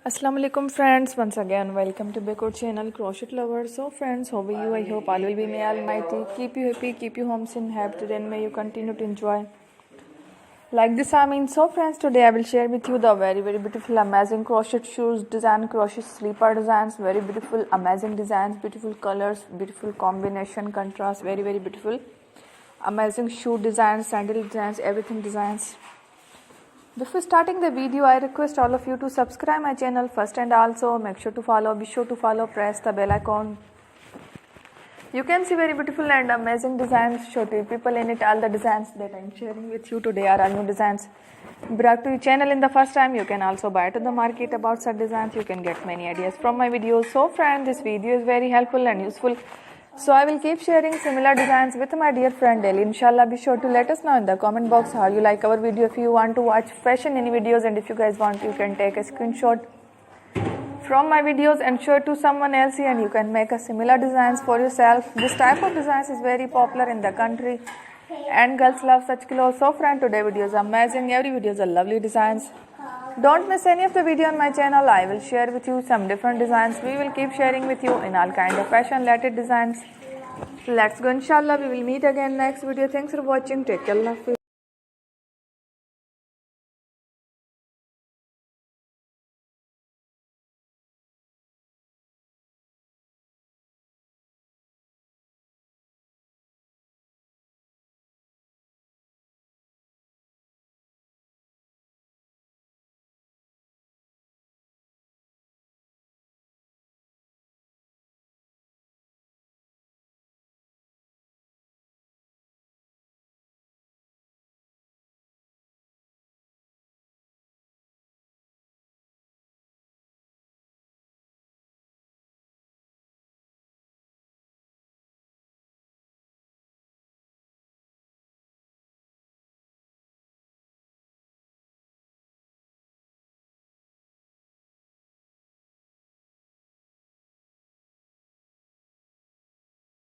Assalamu alaikum friends, once again welcome to Baker channel Crochet Lovers. So friends, how are you? I hope all will be may almighty keep you happy, keep you home and happy, and may you continue to enjoy like this. So friends, today I will share with you the very beautiful amazing crochet shoes design, crochet sleeper designs, very beautiful amazing designs, beautiful colors, beautiful combination, contrast, very beautiful amazing shoe designs, sandal designs, everything designs. Before starting the video, I request all of you to subscribe my channel first, and also be sure to follow, press the bell icon. You can see very beautiful and amazing designs, show to people in it. All the designs that I am sharing with you today are all new designs brought to your channel in the first time. You can also buy to the market about such designs. You can get many ideas from my videos. So friends, this video is very helpful and useful. So I will keep sharing similar designs with my dear friend daily. Inshallah, be sure to let us know in the comment box how you like our video. If you want to watch fashion any videos, and if you guys want, you can take a screenshot from my videos and show it to someone else, and you can make a similar designs for yourself. This type of designs is very popular in the country and girls love such clothes. So friend, today video is amazing. Every video is a lovely designs. Don't miss any of the video on my channel. I will share with you some different designs. We will keep sharing with you in all kind of fashion related designs. Let's go. Inshallah, we will meet again next video. Thanks for watching. Take care. Allah Hafiz.